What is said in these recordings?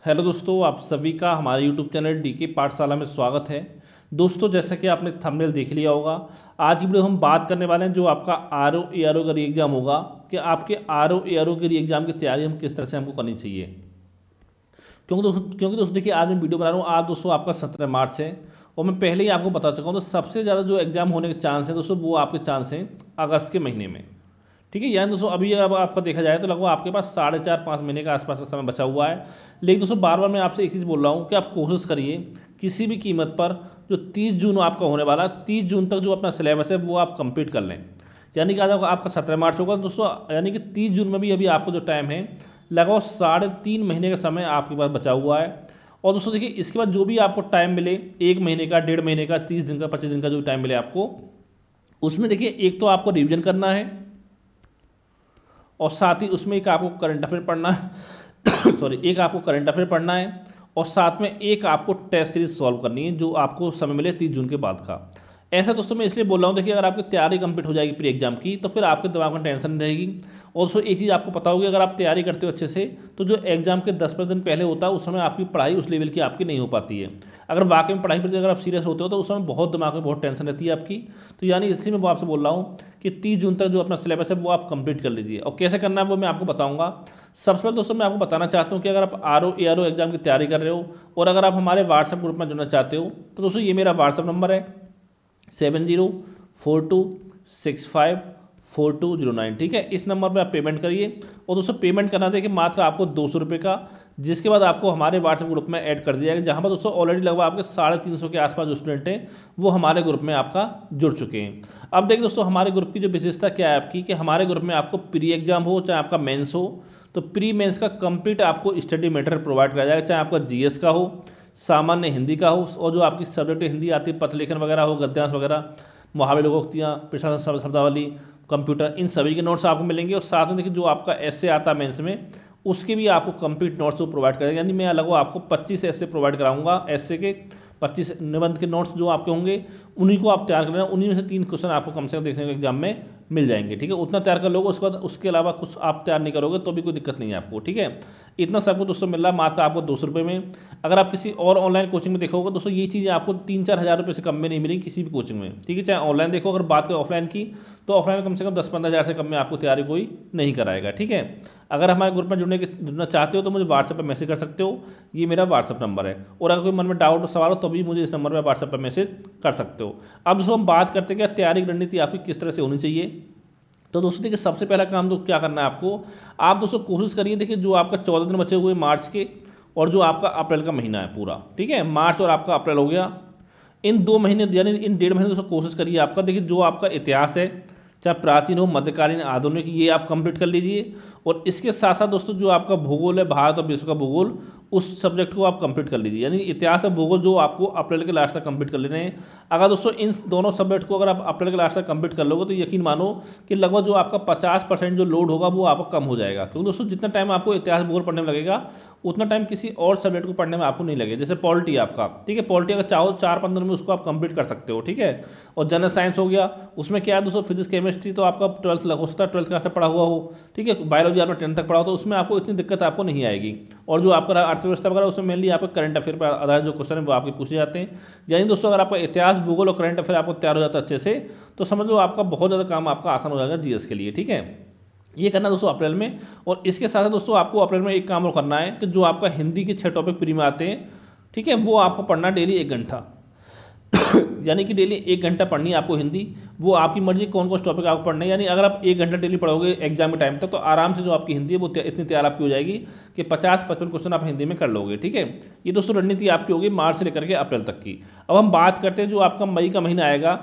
Hello दोस्तों, आप सभी का हमारे यूट्यूब चैनल डीके पाठशाला में स्वागत है। दोस्तों, जैसा कि आपने थंबनेल देख लिया होगा, आज की वीडियो हम बात करने वाले हैं जो आपका आर ओ ए आर ओ का री एग्ज़ाम होगा कि आपके आर ओ ए आर ओ के री एग्ज़ाम की तैयारी हम किस तरह से हमको करनी चाहिए। क्योंकि दोस्तों देखिए, आज मैं वीडियो बना रहा हूँ। आज दोस्तों आपका 17 मार्च है और मैं पहले ही आपको बता चुका हूँ, तो सबसे ज़्यादा जो एग्ज़ाम होने के चांस हैं दोस्तों, वो आपके चांस हैं अगस्त के महीने में। ठीक है, यानी दोस्तों अभी अब आपका देखा जाए तो लगभग आपके पास 4.5-5 महीने के आसपास का समय बचा हुआ है। लेकिन दोस्तों बार बार मैं आपसे एक चीज़ बोल रहा हूँ कि आप कोशिश करिए किसी भी कीमत पर जो 30 जून आपका होने वाला, 30 जून तक जो अपना सिलेबस है वो आप कंप्लीट कर लें। यानी कि आज आपका 17 मार्च होगा दोस्तों, यानी कि 30 जून में भी अभी आपको जो टाइम है लगभग 3.5 महीने का समय आपके पास बचा हुआ है। और दोस्तों देखिए, इसके बाद जो भी आपको टाइम मिले, 1 महीने का, 1.5 महीने का, 30 दिन का, 25 दिन का जो टाइम मिले आपको, उसमें देखिए एक तो आपको रिविजन करना है और साथ ही उसमें एक आपको करंट अफेयर पढ़ना है सॉरी, एक आपको करंट अफेयर पढ़ना है और साथ में एक आपको टेस्ट सीरीज सॉल्व करनी है जो आपको समय मिले 30 जून के बाद का। ऐसा दोस्तों मैं इसलिए बोल रहा हूँ, देखिए अगर आपकी तैयारी कंप्लीट हो जाएगी प्री एग्जाम की तो फिर आपके दिमाग में टेंशन नहीं रहेगी। और दोस्तों एक चीज़ आपको पता होगी, अगर आप तैयारी करते हो अच्छे से तो जो एग्जाम के 10-15 दिन पहले होता है उस समय आपकी पढ़ाई उस लेवल की आपकी नहीं हो पाती है। अगर वाकई में पढ़ाई पर अगर आप सीरियस होते हो तो उस समय बहुत दिमाग में बहुत टेंशन रहती है आपकी। तो यानी इसलिए मैं आपसे बोल रहा हूँ कि 30 जून तक जो अपना सिलेबस है वो आप कंप्लीट कर लीजिए। और कैसे करना है वो मैं आपको बताऊंगा। सबसे पहले दोस्तों मैं आपको बताना चाहता हूँ कि अगर आप R O A R O exam की तैयारी कर रहे हो और अगर आप हमारे व्हाट्सएप ग्रुप में जुड़ना चाहते हो तो दोस्तों ये मेरा व्हाट्सएप नंबर है 7042654209। ठीक है, इस नंबर पे आप पेमेंट करिए। और दोस्तों पेमेंट करना देखिए मात्र आपको 200 रुपये का, जिसके बाद आपको हमारे व्हाट्सएप ग्रुप में ऐड कर दिया जाएगा, जहाँ पर दोस्तों ऑलरेडी लगभग आपके 350 के आसपास जो स्टूडेंट हैं वो हमारे ग्रुप में आपका जुड़ चुके हैं। अब देखिए दोस्तों, हमारे ग्रुप की जो विशेषता क्या है आपकी, कि हमारे ग्रुप में आपको प्री एग्जाम हो चाहे आपका मेंस हो, तो प्री मेंस का कंप्लीट आपको स्टडी मटेरियल प्रोवाइड कराया जाएगा, चाहे आपका जीएस का हो, सामान्य हिंदी का हो, और जो आपकी सब्जेक्ट हिंदी आती है पत्र लेखन वगैरह हो, गद्यांश वगैरह, मुहावरे, लोकोक्तियाँ, प्रश्न शब्दावली, कंप्यूटर, इन सभी के नोट्स आपको मिलेंगे। और साथ में देखिए जो आपका एसए आता है मेंस में, उसके भी आपको कंप्लीट नोट्स वो प्रोवाइड करेंगे। यानी मैं लगभग आपको 25 एसए प्रोवाइड कराऊंगा। एसए के 25 निबंध के नोट्स जो आपके होंगे उन्हीं को आप तैयार कर लेना। उन्हीं में से 3 क्वेश्चन आपको कम से कम देखने को एग्जाम में मिल जाएंगे। ठीक है, उतना तैयार कर लोगे, उसके बाद उसके अलावा कुछ आप तैयार नहीं करोगे तो भी कोई दिक्कत नहीं है आपको। ठीक है, इतना सब कुछ दोस्तों मिल रहा है मात्र आपको 200 रुपये में। अगर आप किसी और ऑनलाइन कोचिंग में देखोगे दोस्तों ये चीज़ें आपको 3-4 हज़ार रुपये से कम में नहीं मिलेंगी किसी भी कोचिंग में। ठीक है, चाहे ऑनलाइन देखो, अगर बात करें ऑफलाइन की तो ऑफलाइन में कम से कम 10-15 हज़ार से कम में आपको तैयारी कोई नहीं कराएगा। ठीक है, अगर हमारे ग्रुप में जुड़ना चाहते हो तो मुझे व्हाट्सएप पर मैसेज कर सकते हो, ये मेरा व्हाट्सएप नंबर है। और अगर कोई मन में डाउट सवाल हो तो भी मुझे इस नंबर पर व्हाट्सएप पर मैसेज कर सकते हो। अब दोस्तों हम बात करते हैं कि तैयारी की रणनीति आपकी किस तरह से होनी चाहिए। तो दोस्तों देखिए, सबसे पहला काम तो क्या करना है आपको, आप दोस्तों कोशिश करिए, देखिए जो आपका 14 दिन बचे हुए मार्च के और जो आपका अप्रैल का महीना है पूरा, ठीक है, मार्च और आपका अप्रैल हो गया, इन 2 महीने यानी इन 1.5 महीने दोस्तों कोशिश करिए आपका, देखिए जो आपका इतिहास है, चाहे प्राचीन हो, मध्यकालीन, आधुनिक, ये आप कंप्लीट कर लीजिए। और इसके साथ साथ दोस्तों जो आपका भूगोल है, भारत और विश्व का भूगोल, उस सब्जेक्ट को आप कंप्लीट कर लीजिए। यानी इतिहास और भूगोल जो आपको अप्रैल के लास्ट तक कंप्लीट कर लेने हैं। अगर दोस्तों इन दोनों सब्जेक्ट को अगर आप अप्रैल के लास्ट तक कंप्लीट कर लोगे तो यकीन मानो कि लगभग जो आपका 50% जो लोड होगा वो आपका कम हो जाएगा। क्योंकि दोस्तों जितना टाइम आपको इतिहास भूगोल पढ़ने में लगेगा उतना टाइम किसी और सब्जेक्ट को पढ़ने में आपको नहीं लगेगा। जैसे पॉलिटी आपका, ठीक है, पॉलिटी अगर चाहो 4-15 दिन में उसको आप कंप्लीट कर सकते हो। ठीक है, और जनरल साइंस हो गया, उसमें क्या है दोस्तों, फिजिक्स केमिस्ट्री तो आपका 12th हो सकता है 12th क्लास से पढ़ा हुआ हो। ठीक है, बायोलॉजी आपने 10th तक पढ़ा हो तो उसमें आपको इतनी दिक्कत आपको नहीं आएगी। और जो आपका अर्थव्यवस्था वगैरह उसमें मेनली आपका करंट अफेयर पर आधारित जो क्वेश्चन है वो आपके पूछे जाते हैं। यानी दोस्तों अगर आपका इतिहास, भूगोल और करंट अफेयर आपको तैयार हो जाता है अच्छे से तो समझ लो आपका बहुत ज़्यादा काम आपका आसान हो जाएगा जीएस के लिए। ठीक है, ये करना दोस्तों अप्रैल में। और इसके साथ दोस्तों आपको अप्रैल में एक काम और करना है कि जो आपका हिंदी के 6 टॉपिक प्री में आते हैं, ठीक है, वो आपको पढ़ना डेली 1 घंटा यानी कि डेली 1 घंटा पढ़नी है आपको हिंदी। वो आपकी मर्जी कौन कौन से टॉपिक आपको पढ़ने हैं। यानी अगर आप 1 घंटा डेली पढ़ोगे एग्जाम के टाइम तक तो आराम से जो आपकी हिंदी है वो इतनी तैयार आपकी हो जाएगी कि 50-55 क्वेश्चन आप हिंदी में कर लोगे। ठीक है, ये दोस्तों रणनीति आपकी होगी मार्च से लेकर के अप्रैल तक की। अब हम बात करते हैं जो आपका मई का महीना आएगा,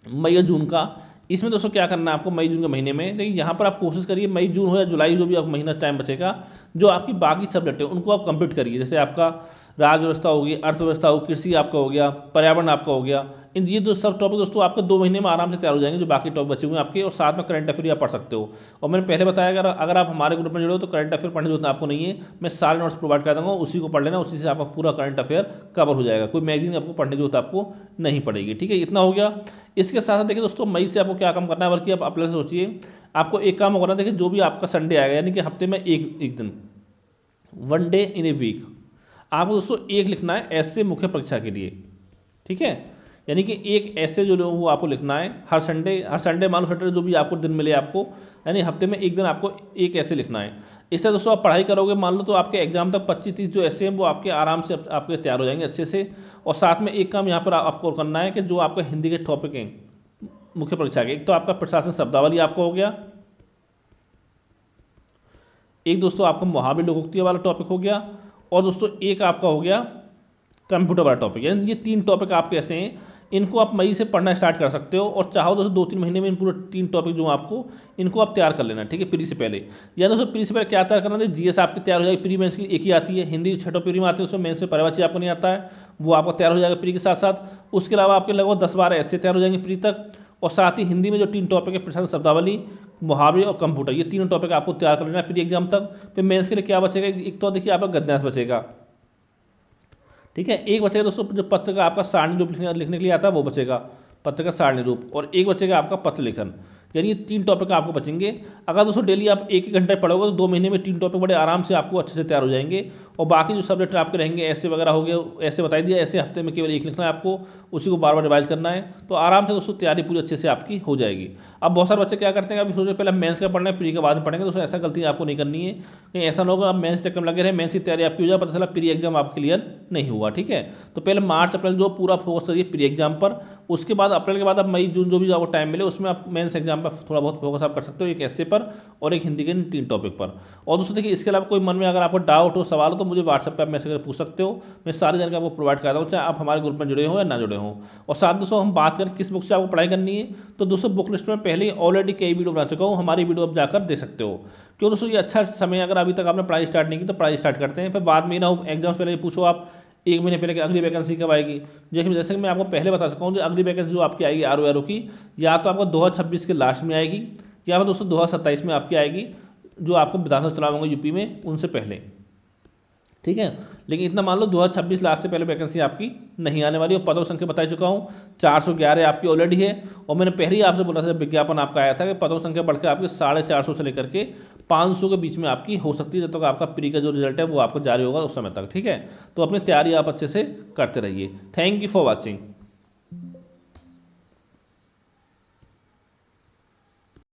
मई और जून का। इसमें दोस्तों क्या करना है आपको मई जून के महीने में, देखिए यहाँ पर आप कोशिश करिए मई जून हो या जुलाई, जो भी आपको महीना टाइम बचेगा, जो आपकी बाकी सब्जेक्ट है उनको आप कंप्लीट करिए। जैसे आपका राज व्यवस्था होगी, अर्थव्यवस्था हो, कृषि आपका हो गया, पर्यावरण आपका हो गया, इन ये दो सब टॉपिक दोस्तों आपके 2 महीने में आराम से तैयार हो जाएंगे जो बाकी टॉपिक बचे हुए हैं आपके। और साथ में करंट अफेयर आप पढ़ सकते हो। और मैंने पहले बताया अगर आप हमारे ग्रुप में जुड़े हो तो करंट अफेयर पढ़ने की जरूरत आपको नहीं है, मैं सारे नोट्स प्रोवाइड कर दूँगा, उसी को पढ़ लेना, उसी से आपका पूरा करंट अफेयर कवर हो जाएगा। कोई मैगजीन आपको पढ़ने की जरूरत आपको नहीं पड़ेगी। ठीक है, इतना हो गया। इसके साथ साथ देखिए दोस्तों मई से आपको क्या काम करना है, बल्कि आप अप्रैल से सोचिए, आपको एक काम करना है। देखिए जो भी आपका संडे आएगा यानी कि हफ्ते में एक दिन, 1 डे इन ए वीक। आपको दोस्तों एक लिखना है ऐसे मुख्य परीक्षा के लिए, ठीक है। यानी कि एक ऐसे जो वो आपको लिखना है हर संडे मान लो सैटरडे जो भी आपको दिन मिले आपको, यानी हफ्ते में एक दिन आपको एक ऐसे लिखना है। इससे दोस्तों आप पढ़ाई करोगे मान लो तो आपके एग्जाम तक 25-30 जो ऐसे हैं वो आपके आराम से आपके तैयार हो जाएंगे अच्छे से। और साथ में एक काम यहाँ पर आपको करना है कि जो आपका हिंदी के टॉपिक हैं मुख्य परीक्षा के, एक तो आपका प्रशासन शब्दावली आपको हो गया, एक दोस्तों आपका मुहावरे लोकोक्ति वाला टॉपिक हो गया, और दोस्तों एक आपका हो गया कंप्यूटर वाला टॉपिक। यानी ये 3 टॉपिक आपके ऐसे हैं, इनको आप मई से पढ़ना स्टार्ट कर सकते हो, और चाहो दोस्तों 2-3 महीने में इन पूरे 3 टॉपिक जो आपको इनको आप तैयार कर लेना, ठीक है, प्री से पहले। या दोस्तों प्री से पहले क्या तैयार करना है, जीएस आपकी तैयार हो जाएगी, प्री मेंस की एक ही आती है, हिंदी छठों प्री में आती है, उसमें मेंस में पर्यायवाची आपको नहीं आता है, वो आपको तैयार हो जाएगा प्री के साथ साथ। उसके अलावा आपके लगभग 10-12 ऐसे तैयार हो जाएंगे प्री तक, और साथ ही हिंदी में जो 3 टॉपिक है प्रशासन शब्दावली, मुहावरे और कंप्यूटर, ये तीनों टॉपिक आपको तैयार कर लेना है प्री एग्जाम तक। फिर मेंस के लिए क्या बचेगा, एक तो देखिए आपका गद्यांश बचेगा, ठीक है, एक बचेगा दोस्तों जो पत्र का आपका सारणी रूप लिखने के लिए आता है वो बचेगा, पत्र का सारणी रूप, और एक बचेगा आपका पत्र लेखन। यानी ये 3 टॉपिक आपको बचेंगे। अगर दोस्तों डेली आप 1-1 घंटे पढ़ोगे तो 2 महीने में 3 टॉपिक बड़े आराम से आपको अच्छे से तैयार हो जाएंगे। और बाकी जो सब्जेक्ट आपके रहेंगे ऐसे वगैरह हो गए, ऐसे बताई दिया, ऐसे हफ्ते में केवल एक लिखना है आपको, उसी को बार बार रिवाइज करना है, तो आराम से दोस्तों तैयारी पूरी अच्छे से आपकी हो जाएगी। अब बहुत सारे बच्चे क्या करते हैं, अभी सोचे पहले मेंस का पढ़ना है प्री के बाद में पढ़ेंगे, दोस्तों ऐसा गलती आपको नहीं करनी है। कहीं ऐसा ना होगा आप मेंस चक्कर में लगे रहे, मेंस की तैयारी आपकी हो जाए, पता चला प्री एग्जाम आपका क्लियर नहीं हुआ, ठीक है। तो पहले मार्च अप्रैल जो पूरा फोकस करिए प्री एग्जाम पर, उसके बाद अप्रैल के बाद आप मई जून जो भी आपको टाइम मिले उसमें आप मेंस एग्जाम पर थोड़ा बहुत फोकस आप कर सकते हो, एक ऐसे पर और एक हिंदी के 3 टॉपिक पर। और दोस्तों देखिए इसके अलावा कोई मन में अगर आपको डाउट हो, सवाल हो, तो मुझे व्हाट्सएप पर आप मैसेज करके पूछ सकते हो, मैं सारी जानकारी आपको प्रोवाइड करता हूँ, चाहे आप हमारे ग्रुप में जुड़े हो या ना जुड़े हो। और साथ दोस्तों हम बात करें किस बुक से आपको पढ़ाई करनी है, तो दोस्तों बुक लिस्ट में पहले ही ऑलरेडी कई वीडियो बना चुका हूँ, हमारी वीडियो आप जाकर देख सकते हो। क्यों दोस्तों ये अच्छा समय, अगर अभी तक आपने पढ़ाई स्टार्ट नहीं की तो पढ़ाई स्टार्ट करते हैं, फिर बाद में ना हो एग्जाम्स पहले पूछो आप 1 महीने पहले कि अगली वैकेंसी कब आएगी। जैसे कि मैं आपको पहले बता सकता हूँ जो अगली वैकेंसी जो आपकी आएगी आर की, या तो आपको 2026 के लास्ट में आएगी, या फिर दोस्तों 2027 में आपकी आएगी, जो आपको विधानसभा चुनाव होंगे यूपी में उनसे पहले, ठीक है। लेकिन इतना मान लो 2026 लास्ट से पहले वैकेंसी आपकी नहीं आने वाली। और पदों संख्या बता चुका हूँ 411 आपकी ऑलरेडी है, और मैंने पहले ही आपसे बोला था जब विज्ञापन आपका आया था कि पदों संख्या बढ़कर आपकी 450 से लेकर के 500 के बीच में आपकी हो सकती है, जब तक आपका प्री का जो रिजल्ट है वो आपको जारी होगा उस समय तक, ठीक है। तो अपनी तैयारी आप अच्छे से करते रहिए। Thank you for watching.